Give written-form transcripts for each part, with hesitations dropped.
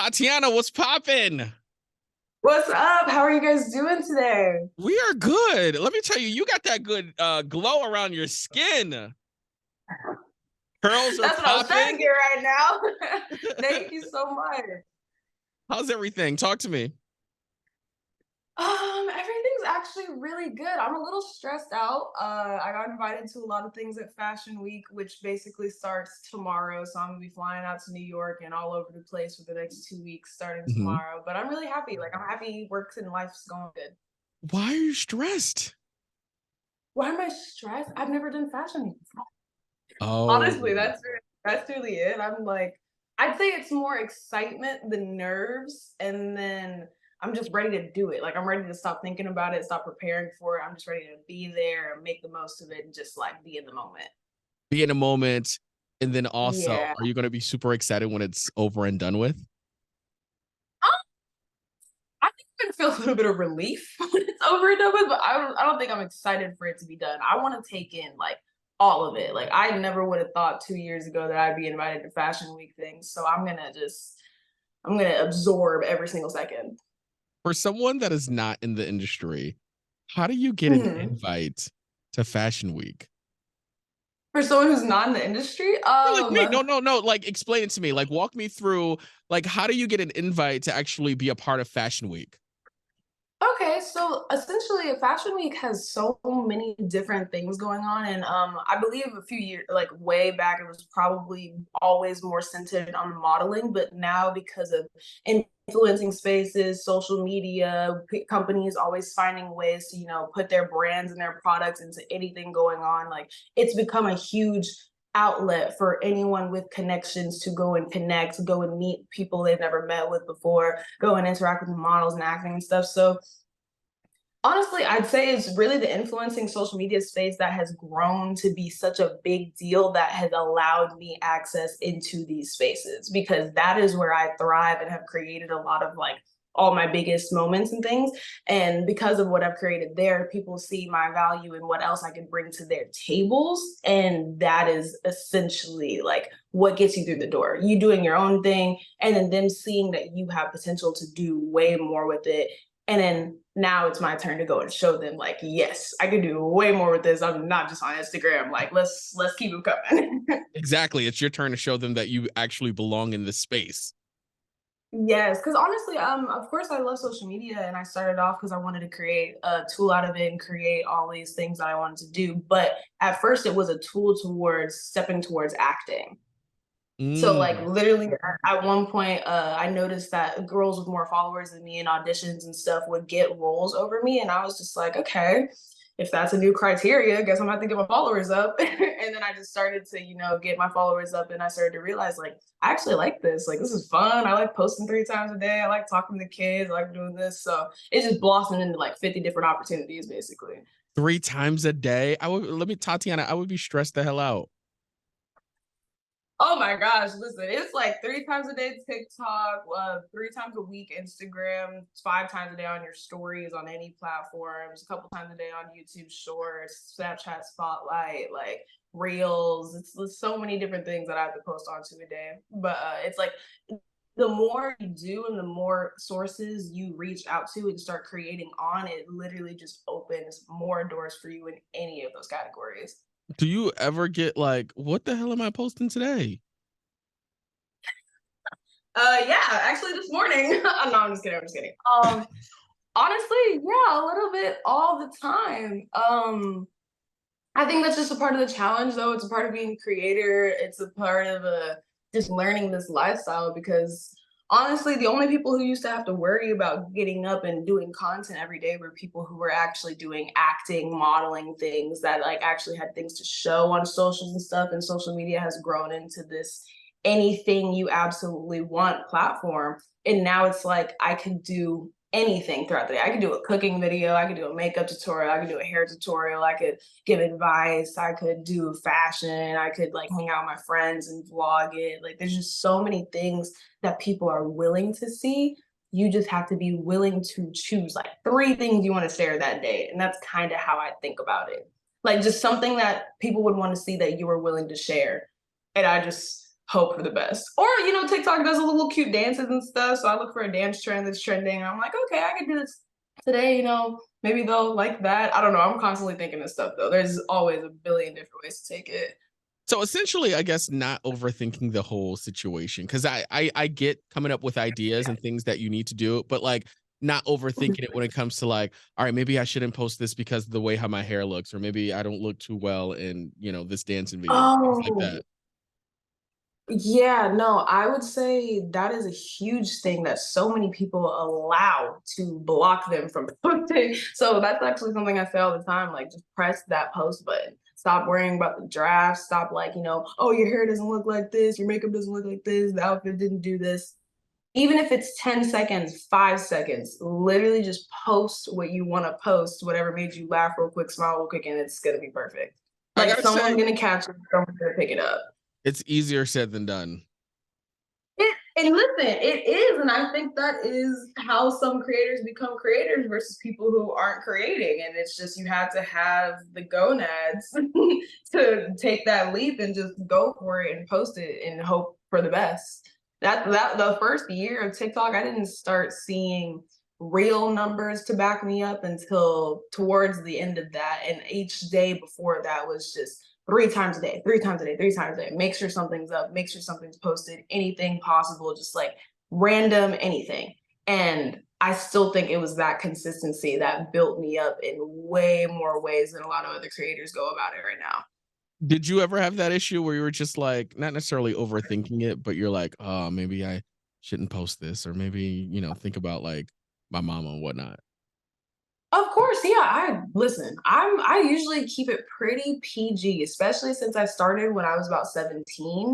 Tatyana, what's poppin'? What's up? How are you guys doing today? We are good. Let me tell you, you got that good glow around your skin. Curls are That's what I was trying to popping. get right now. Thank you so much. How's everything? Talk to me. Everything's actually really good. I'm a little stressed out. I got invited to a lot of things at Fashion Week, which basically starts tomorrow. So I'm gonna be flying out to New York and all over the place for the next 2 weeks, starting Mhm. tomorrow. But I'm really happy. Like I'm happy works and life's going good. Why are you stressed? Why am I stressed? I've never done Fashion Week before. Oh, Honestly, that's really it. I'm like, I'd say it's more excitement than nerves, and then I'm just ready to do it. Like I'm ready to stop thinking about it, stop preparing for it. I'm just ready to be there and make the most of it and just like be in the moment. be in a moment. And then also, Yeah. are you going to be super excited when it's over and done with? Um, I think I'm gonna feel a little bit of relief when it's over and done with, but I don't think I'm excited for it to be done. I want to take in like all of it. Like I never would have thought 2 years ago that I'd be invited to Fashion Week things. So I'm gonna absorb every single second. For someone that is not in the industry, how do you get an Mhm. invite to Fashion Week? For someone who's not in the industry, You're like me. No, no, no. Like, explain it to me. Like, walk me through, like, how do you get an invite to actually be a part of Fashion Week? okay, so essentially, Fashion Week has so many different things going on, and I believe a few years, like way back, it was probably always more centered on modeling, but now because of influencing spaces, social media, companies always finding ways to put their brands and their products into anything going on, like it's become a huge outlet for anyone with connections to go and connect, go and meet people they've never met with before, go and interact with models and acting and stuff. So honestly, I'd say it's really the influencing social media space that has grown to be such a big deal that has allowed me access into these spaces because that is where I thrive and have created a lot of like all my biggest moments and things. And because of what I've created there, people see my value and what else I can bring to their tables. And that is essentially like what gets you through the door. You doing your own thing, and then them seeing that you have potential to do way more with it, and then now it's my turn to go and show them like, yes, I can do way more with this. I'm not just on Instagram. Like let's keep it coming. Exactly. It's your turn to show them that you actually belong in this space. Yes, because honestly, of course I love social media and I started off because I wanted to create a tool out of it and create all these things that I wanted to do. But at first it was a tool towards stepping towards acting. So like Mm. literally at one point, I noticed that girls with more followers than me in auditions and stuff would get roles over me, and I was just like, okay, if that's a new criteria, I guess I'm gonna have to get my followers up. And then I just started to, get my followers up, and I started to realize like I actually like this. Like this is fun. I like posting 3 times a day. I like talking to the kids. I like doing this. So it just blossomed into like 50 different opportunities, basically. 3 times a day. Tatiana, I would be stressed the hell out. Oh my gosh, listen, it's like 3 times a day TikTok, 3 times a week Instagram, 5 times a day on your stories on any platforms, a couple times a day on YouTube Shorts, Snapchat Spotlight, like Reels. It's so many different things that I have to post onto a day. But it's like the more you do and the more sources you reach out to and start creating on, it literally just opens more doors for you in any of those categories. Do you ever get like, what the hell am I posting today? Yeah, actually this morning. No, I'm just kidding. I'm just kidding. Honestly, yeah, a little bit all the time. I think that's just a part of the challenge, though. It's a part of being a creator. It's a part of just learning this lifestyle because honestly, the only people who used to have to worry about getting up and doing content every day were people who were actually doing acting, modeling things that like actually had things to show on socials and stuff. And social media has grown into this anything you absolutely want platform. And now it's like I could do anything throughout the day. I could do a cooking video, I could do a makeup tutorial, I could do a hair tutorial, I could give advice, I could do fashion, I could like hang out with my friends and vlog it. Like there's just so many things that people are willing to see. You just have to be willing to choose like 3 things you want to share that day. And that's kind of how I think about it. Like just something that people would want to see that you were willing to share. And I just hope for the best. Or, TikTok does a little cute dances and stuff. So I look for a dance trend that's trending. And I'm like, okay, I can do this today, maybe they'll like that. I don't know. I'm constantly thinking of stuff though. There's always a billion different ways to take it. So essentially, I guess not overthinking the whole situation because I get coming up with ideas and things that you need to do, but like not overthinking it when it comes to like, all right, maybe I shouldn't post this because of the way how my hair looks, or maybe I don't look too well in this dancing video, things like Oh, that. yeah, no, I would say that is a huge thing that so many people allow to block them from posting. So that's actually something I say all the time, like just press that post button. Stop worrying about the draft. Stop like, oh, your hair doesn't look like this, your makeup doesn't look like this, the outfit didn't do this. Even if it's 10 seconds, 5 seconds, literally just post what you want to post, whatever made you laugh real quick, smile real quick, and it's gonna be perfect. I Like gotta someone's say, gonna catch it, someone's gonna pick it up. it's easier said than done. And listen, it is, and I think that is how some creators become creators versus people who aren't creating. And it's just you have to have the gonads to take that leap and just go for it and post it and hope for the best. That the first year of TikTok, I didn't start seeing real numbers to back me up until towards the end of that. And each day before that was just 3 times a day, 3 times a day, 3 times a day. Make sure something's up, make sure something's posted, anything possible, just like random anything. And I still think it was that consistency that built me up in way more ways than a lot of other creators go about it right now. Did you ever have that issue where you were just like not necessarily overthinking it, but you're like, oh, maybe I shouldn't post this, or maybe think about like my mama and whatnot. Of course, yeah. I usually keep it pretty PG, especially since I started when I was about 17.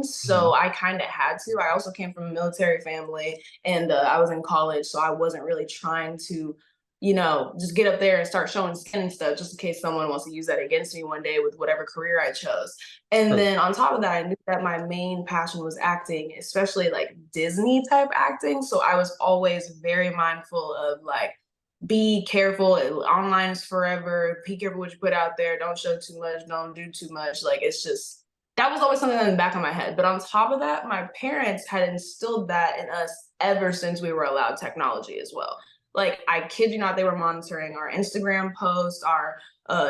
Mhm. So I kind of had to. I also came from a military family and I was in college, so I wasn't really trying to, just get up there and start showing skin and stuff just in case someone wants to use that against me one day with whatever career I chose. And True. then on top of that, I knew that my main passion was acting, especially like Disney type acting. So I was always very mindful of like be careful. Online is forever. Be careful what you put out there. Don't show too much. Don't do too much. Like it's just that was always something in the back of my head. But on top of that, my parents had instilled that in us ever since we were allowed technology as well. Like I kid you not, they were monitoring our Instagram posts, our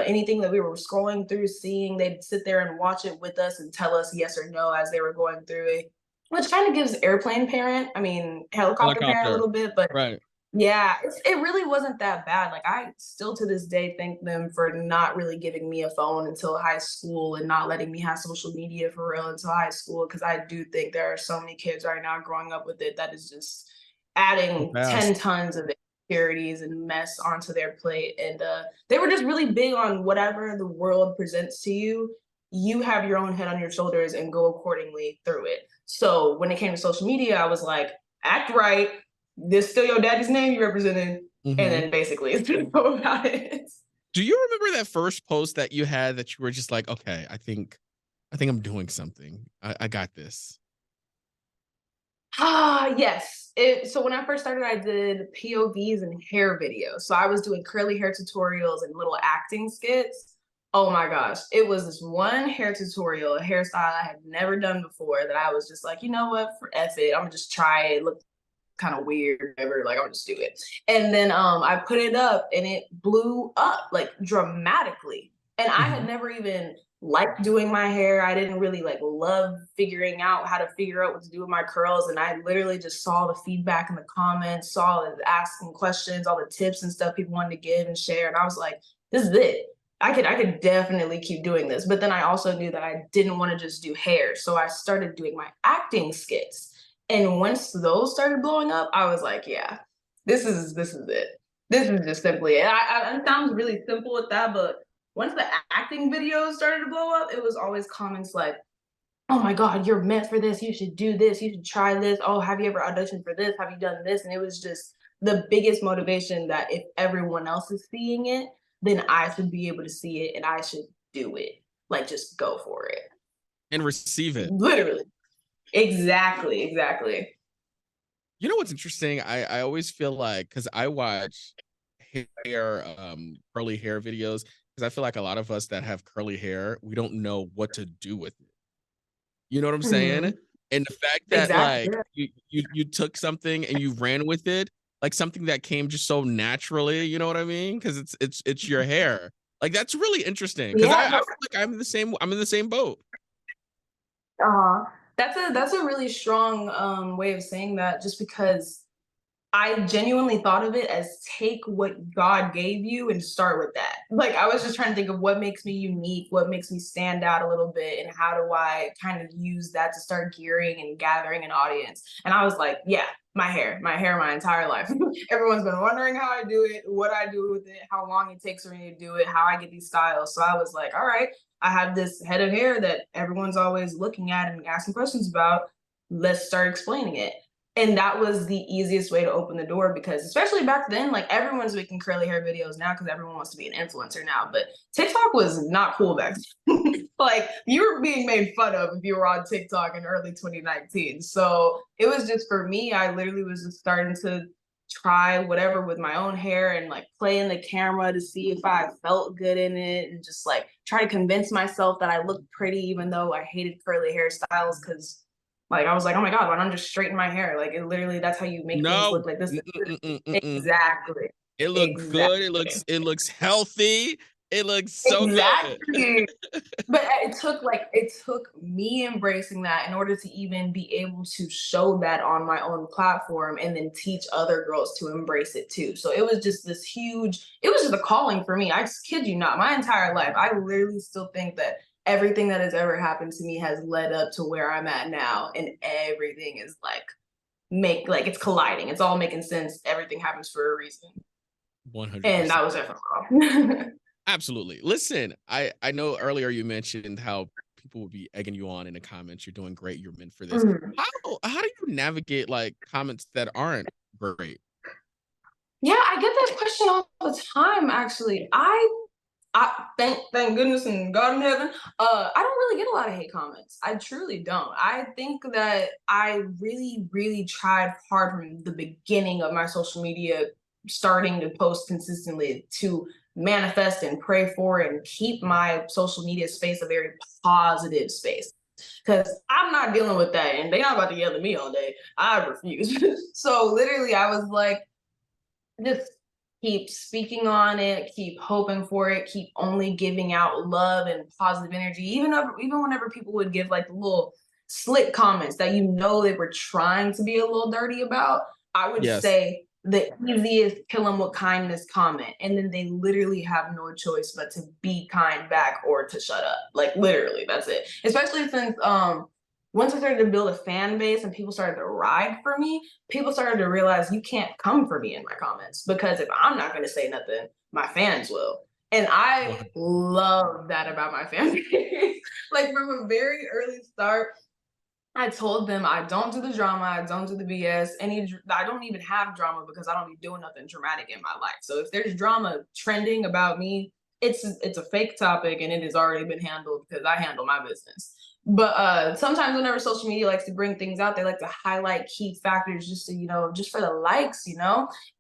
anything that we were scrolling through, seeing. They'd sit there and watch it with us and tell us yes or no as they were going through it, which kind of gives airplane parent, I mean helicopter parent a Helicopter. little bit, but Right. yeah, it really wasn't that bad. Like I still to this day thank them for not really giving me a phone until high school and not letting me have social media for real until high school. Cause I do think there are so many kids right now growing up with it that is just So adding 10 fast. tons of insecurities and mess onto their plate. And they were just really big on whatever the world presents to you, you have your own head on your shoulders and go accordingly through it. So when it came to social media, I was like, act right, this still your daddy's name you represented, and Mhm. then basically it's gonna go about it. Do you remember that first post that you had that you were just like, okay, I think I'm doing something. I got this. Yes. So when I first started, I did POVs and hair videos. So I was doing curly hair tutorials and little acting skits. Oh my gosh. It was this one hair tutorial, a hairstyle I had never done before that I was just like, you know what, for F it. I'm gonna just try it. Look kind of weird, whatever. Like, I'll just do it. And then I put it up and it blew up like dramatically. And I had Mhm. never even liked doing my hair. I didn't really like love figuring out how to figure out what to do with my curls. And I literally just saw the feedback in the comments, saw the asking questions, all the tips and stuff people wanted to give and share. And I was like, this is it. I could definitely keep doing this. But then I also knew that I didn't want to just do hair. So I started doing my acting skits. And once those started blowing up, I was like, yeah, this is it. This is just simply it. It sounds really simple with that, but once the acting videos started to blow up, it was always comments like, "Oh my God, you're meant for this. You should do this. You should try this. Oh, have you ever auditioned for this? Have you done this?" And it was just the biggest motivation that if everyone else is seeing it, then I should be able to see it and I should do it. Like, just go for it. And receive it. Literally. Exactly. Exactly. You know what's interesting? I always feel like because I watch hair, curly hair videos, because I feel like a lot of us that have curly hair, we don't know what to do with it. You know what I'm saying? And the fact that Exactly. like you took something and you ran with it, like something that came just so naturally, you know what I mean? Because it's your hair. Like that's really interesting. Because Yeah, I no, feel like I'm in the same boat. uh that's a really strong way of saying that, just because I genuinely thought of it as take what God gave you and start with that. Like I was just trying to think of what makes me unique, what makes me stand out a little bit, and how do I kind of use that to start gearing and gathering an audience. And I was like, yeah, my hair my entire life. Everyone's been wondering how I do it, what I do with it, how long it takes for me to do it, how I get these styles. So I was like, all right, I have this head of hair that everyone's always looking at and asking questions about. Let's start explaining it. And that was the easiest way to open the door, because especially back then, like everyone's making curly hair videos now because everyone wants to be an influencer now. But TikTok was not cool back then. Like you were being made fun of if you were on TikTok in early 2019. So it was just for me, I literally was just starting to try whatever with my own hair and like play in the camera to see if I felt good in it, and just like try to convince myself that I looked pretty even though I hated curly hairstyles, because like I was like, oh my God, why don't I just straighten my hair? Like it literally, that's how you make things No. look like this. Mm-mm-mm-mm-mm. Exactly. It looks good. Exactly. It looks healthy. It looks so good. Exactly. But it took me embracing that in order to even be able to show that on my own platform and then teach other girls to embrace it too. So it was just this huge, it was just a calling for me. I just kid you not, my entire life, I literally still think that everything that has ever happened to me has led up to where I'm at now. And everything is like it's colliding. It's all making sense. Everything happens for a reason. And 100%. that was it for me. Absolutely. Listen, I know earlier you mentioned how people will be egging you on in the comments. You're doing great. You're meant for this. Mhm. How do you navigate like comments that aren't great? Yeah, I get that question all the time. Actually, I thank goodness and God in heaven. I don't really get a lot of hate comments. I truly don't. I think that I really tried hard from the beginning of my social media, starting to post consistently, to manifest and pray for and keep my social media space a very positive space. Because I'm not dealing with that, and they're not about to yell at me all day. I refuse. So literally, I was like, just keep speaking on it, keep hoping for it, keep only giving out love and positive energy. Even whenever people would give like little slick comments that you know they were trying to be a little dirty about, I would Yes. say the easiest kill them with kindness comment. And then they literally have no choice but to be kind back or to shut up. Like literally, that's it. Especially since once I started to build a fan base and people started to ride for me, people started to realize you can't come for me in my comments, because if I'm not going to say nothing, my fans will. And I 100. love that about my fan base. Like from a very early start, I told them I don't do the drama, I don't do the BS. I don't even have drama because I don't be doing nothing dramatic in my life. So if there's drama trending about me, it's a fake topic and it has already been handled because I handle my business. But sometimes whenever social media likes to bring things out, they like to highlight key factors just to, just for the likes,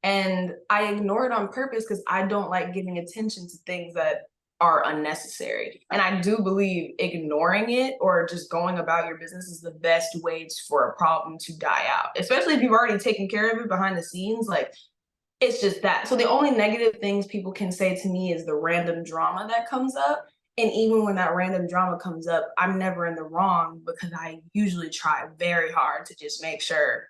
And I ignore it on purpose because I don't like giving attention to things that are unnecessary. And I do believe ignoring it or just going about your business is the best way for a problem to die out, especially if you've already taken care of it behind the scenes. Like, it's just that. So the only negative things people can say to me is the random drama that comes up. And even when that random drama comes up, I'm never in the wrong because I usually try very hard to just make sure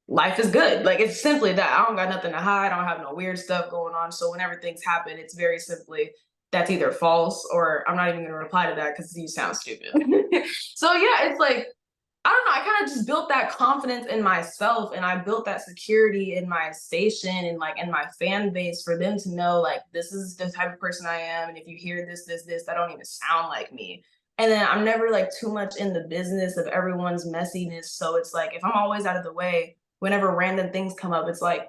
life is good. Like it's simply that. I don't got nothing to hide. I don't have no weird stuff going on. So whenever things happen, it's very simply that's either false or I'm not even gonna reply to that because you sound stupid. So yeah, it's like I don't know. I kind of just built that confidence in myself and I built that security in my station and like in my fan base for them to know like this is the type of person I am. And if you hear this, that don't even sound like me. And then I'm never like too much in the business of everyone's messiness. So it's like if I'm always out of the way, whenever random things come up, it's like,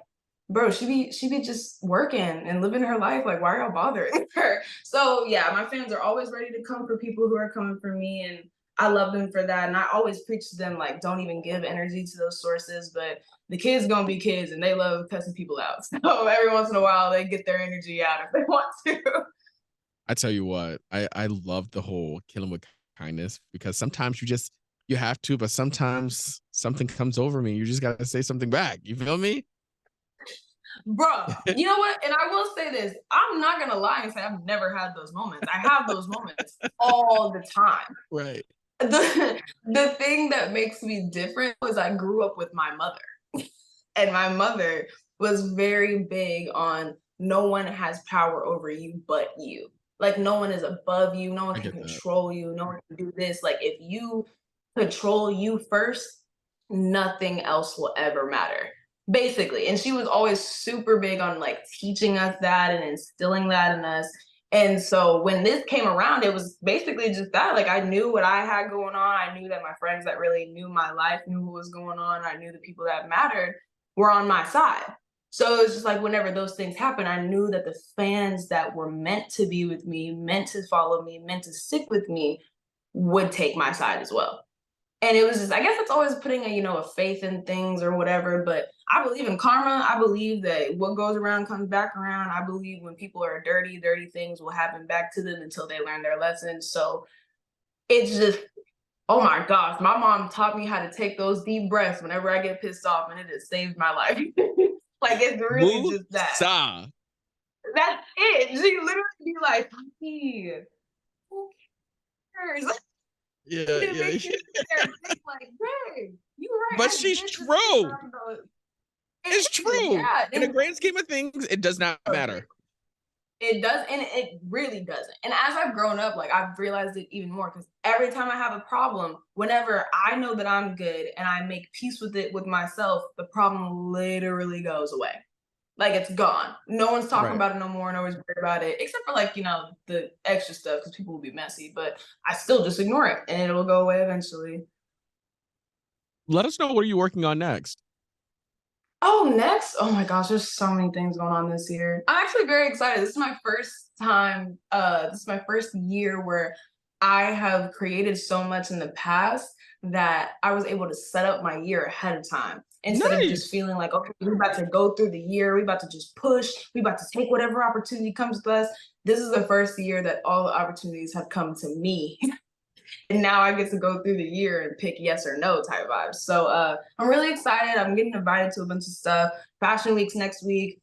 bro, she be just working and living her life. Like, why are y'all bothering her? So yeah, my fans are always ready to come for people who are coming for me. And I love them for that. And I always preach to them, like, don't even give energy to those sources. But the kids gonna be kids and they love cussing people out. So every once in a while they get their energy out if they want to. I tell you what, I love the whole killing with kindness because sometimes you just You have to, but sometimes something comes over me. You just got to say something back. You feel me? Bruh, you know what? And I will say this, I'm not gonna lie and say I've never had those moments. I have those moments all the time. Right. The thing that makes me different is I grew up with my mother. And my mother was very big on no one has power over you but you. Like no one is above you, no one I can get that. control you, no one can do this. Like if you control you first, nothing else will ever matter. Basically. And she was always super big on like teaching us that and instilling that in us. And so when this came around, it was basically just that. Like I knew what I had going on. I knew that my friends that really knew my life knew what was going on. I knew the people that mattered were on my side. So it was just like whenever those things happen, I knew that the fans that were meant to be with me, meant to follow me, meant to stick with me would take my side as well. And it was just, I guess it's always putting a, a faith in things or whatever, but I believe in karma. I believe that what goes around comes back around. I believe when people are dirty, dirty things will happen back to them until they learn their lessons. So it's just, oh my gosh, my mom taught me how to take those deep breaths whenever I get pissed off, and it has saved my life. Like it's really just that. Musa. That's it. She literally be like, "Hey, who cares?" Yeah, It yeah, makes yeah. me sit there and think like, "Dang, you right. But I she's did just think true. about those." It's It is, true. yeah. In the And grand scheme of things, it does not matter. it does, and it really doesn't. And as I've grown up, like I've realized it even more because every time I have a problem, whenever I know that I'm good and I make peace with it with myself, the problem literally goes away. Like it's gone. No one's talking Right. about it no more. No one's worried about it, except for like the extra stuff because people will be messy. But I still just ignore it, and it'll go away eventually. Let us know what are you working on next. Oh, next. Oh my gosh, there's so many things going on this year. I'm actually very excited. This is my first time, this is my first year where I have created so much in the past that I was able to set up my year ahead of time instead of just Nice. feeling like, okay, we're about to go through the year, we're about to just push, we're about to take whatever opportunity comes to us. This is the first year that all the opportunities have come to me. And now I get to go through the year and pick yes or no type vibes. So I'm really excited. I'm getting invited to a bunch of stuff. Fashion Week's next week.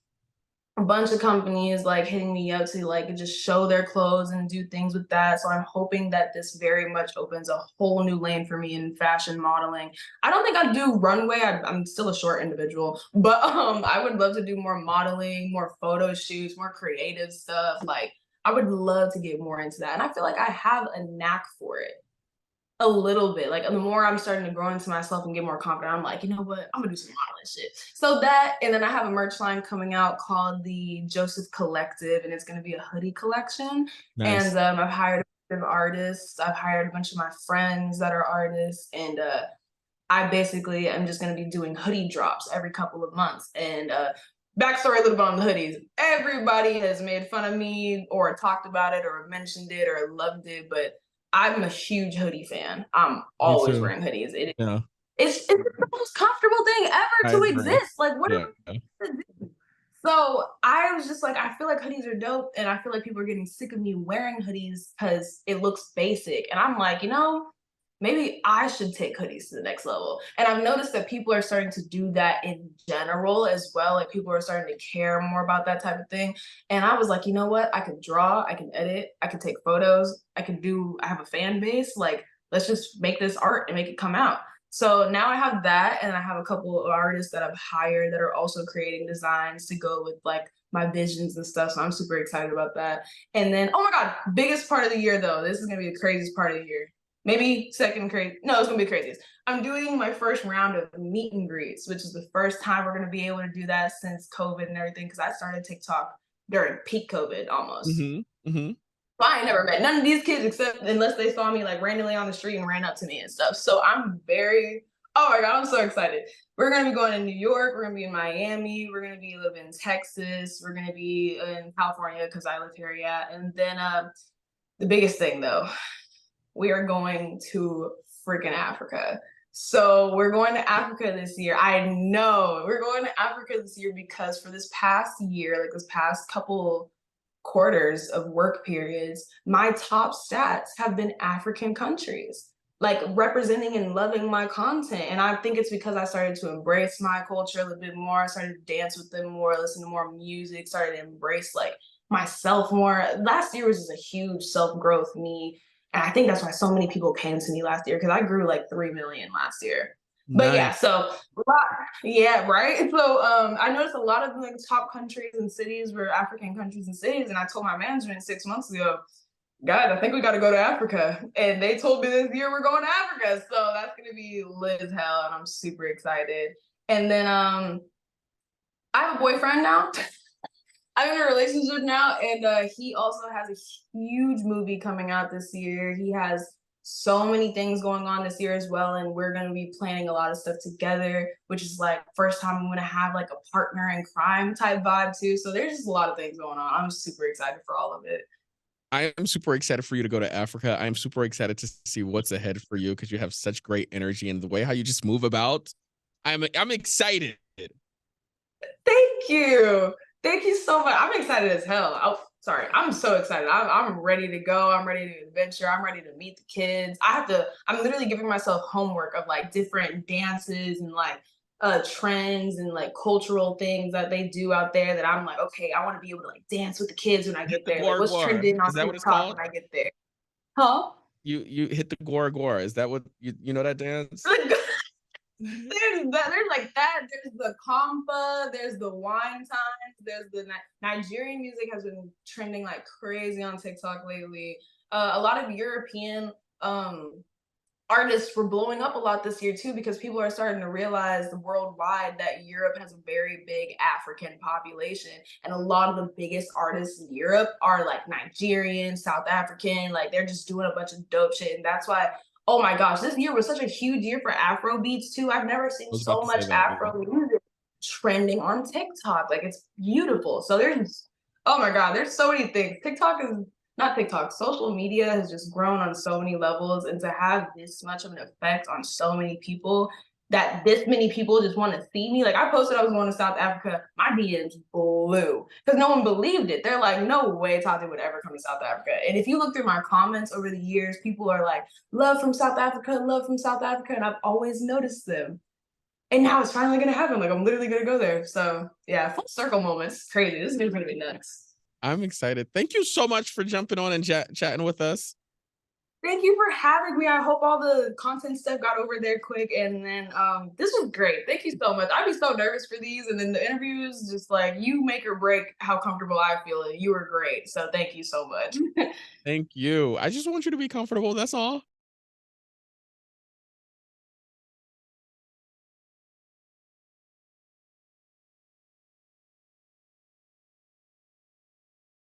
A bunch of companies like hitting me up to like just show their clothes and do things with that. So I'm hoping that this very much opens a whole new lane for me in fashion modeling. I don't think I do runway. I'm still a short individual, but I would love to do more modeling, more photo shoots, more creative stuff. Like I would love to get more into that. And I feel like I have a knack for it. A little bit. Like the more I'm starting to grow into myself and get more confident, I'm like, you know what? I'm gonna do some modeling shit. So that, and then I have a merch line coming out called the Joseph Collective, and it's gonna be a hoodie collection. Nice. And I've hired a bunch of artists. I've hired a bunch of my friends that are artists, and I basically am just gonna be doing hoodie drops every couple of months. And backstory a little bit on the hoodies. Everybody has made fun of me or talked about it or mentioned it or loved it, but I'm a huge hoodie fan. I'm Me always too. wearing hoodies. Yeah, It's the most comfortable thing ever I to agree. exist. Like, what Yeah. are we to do? So I was just like, I feel like hoodies are dope, and I feel like people are getting sick of me wearing hoodies because it looks basic. And I'm like, maybe I should take hoodies to the next level. And I've noticed that people are starting to do that in general as well. Like people are starting to care more about that type of thing. And I was like, you know what? I could draw, I can edit, I can take photos, I have a fan base. Like, let's just make this art and make it come out. So now I have that, and I have a couple of artists that I've hired that are also creating designs to go with like my visions and stuff. So I'm super excited about that. And then, oh my God, biggest part of the year though. This is gonna be the craziest part of the year. Maybe second crazy. No, it's gonna be craziest. I'm doing my first round of meet and greets, which is the first time we're gonna be able to do that since COVID and everything. Because I started TikTok during peak COVID almost. Mhm. Mhm. So I ain't never met none of these kids except unless they saw me like randomly on the street and ran up to me and stuff. So oh my God, I'm so excited. We're gonna be going to New York, we're gonna be in Miami, we're gonna be living in Texas, we're gonna be in California because I live here, yeah. And then the biggest thing though, we are going to freaking Africa. So we're going to Africa this year. I know we're going to Africa this year because for this past year, like this past couple quarters of work periods, my top stats have been African countries. like representing and loving my content. And I think it's because I started to embrace my culture a little bit more. I started to dance with them more, listen to more music, started to embrace like myself more. Last year was just a huge self-growth me. And I think that's why so many people came to me last year because I grew like 3 million last year. But yeah, Nice. so yeah, right. So I noticed a lot of like top countries and cities were African countries and cities, and I told my management 6 months ago, guys, I think we got to go to Africa. And they told me this year we're going to Africa. So that's going to be lit as hell. And I'm super excited. And then I have a boyfriend now. I'm in a relationship now. And he also has a huge movie coming out this year. He has so many things going on this year as well. And we're going to be planning a lot of stuff together, which is like first time I'm going to have like a partner in crime type vibe too. So there's just a lot of things going on. I'm super excited for all of it. I am super excited for you to go to Africa. I am super excited to see what's ahead for you because you have such great energy and the way how you just move about. I'm excited. Thank you. Thank you so much. I'm excited as hell. Oh, sorry. I'm so excited. I'm ready to go. I'm ready to adventure. I'm ready to meet the kids. I'm literally giving myself homework of like different dances and like trends and like cultural things that they do out there that I'm like, okay, I want to be able to like dance with the kids when I Hit get the there. Like Gora what's Gora. trending on Is that what it's TikTok called? when I get there. Huh? You hit the Gora Gora. Is that what you know that dance? There's like that. There's the compa. There's the wine times. There's the Nigerian music has been trending like crazy on TikTok lately. A lot of European artists were blowing up a lot this year too because people are starting to realize worldwide that Europe has a very big African population, and a lot of the biggest artists in Europe are like Nigerian, South African, like they're just doing a bunch of dope shit. And that's why, oh my gosh, this year was such a huge year for Afro beats too. I've never I seen was about so to say much that. Yeah. Afro music trending on TikTok. Like it's beautiful. So there's, oh my God, there's so many things. TikTok is not TikTok, social media has just grown on so many levels. And to have this much of an effect on so many people, that this many people just want to see me. Like I posted I was going to South Africa, my DMs blew because no one believed it. They're like, no way Tati would ever come to South Africa. And if you look through my comments over the years, people are like, love from South Africa, love from South Africa. And I've always noticed them. And now it's finally gonna happen. Like I'm literally gonna go there. So yeah, full circle moments. Crazy. This is gonna be nuts. I'm excited. Thank you so much for jumping on and chatting with us. Thank you for having me. I hope all the content stuff got over there quick. And then this was great. Thank you so much. I'd be so nervous for these. And then the interviews, just like you make or break how comfortable I feel. And you were great. So thank you so much. Thank you. I just want you to be comfortable. That's all.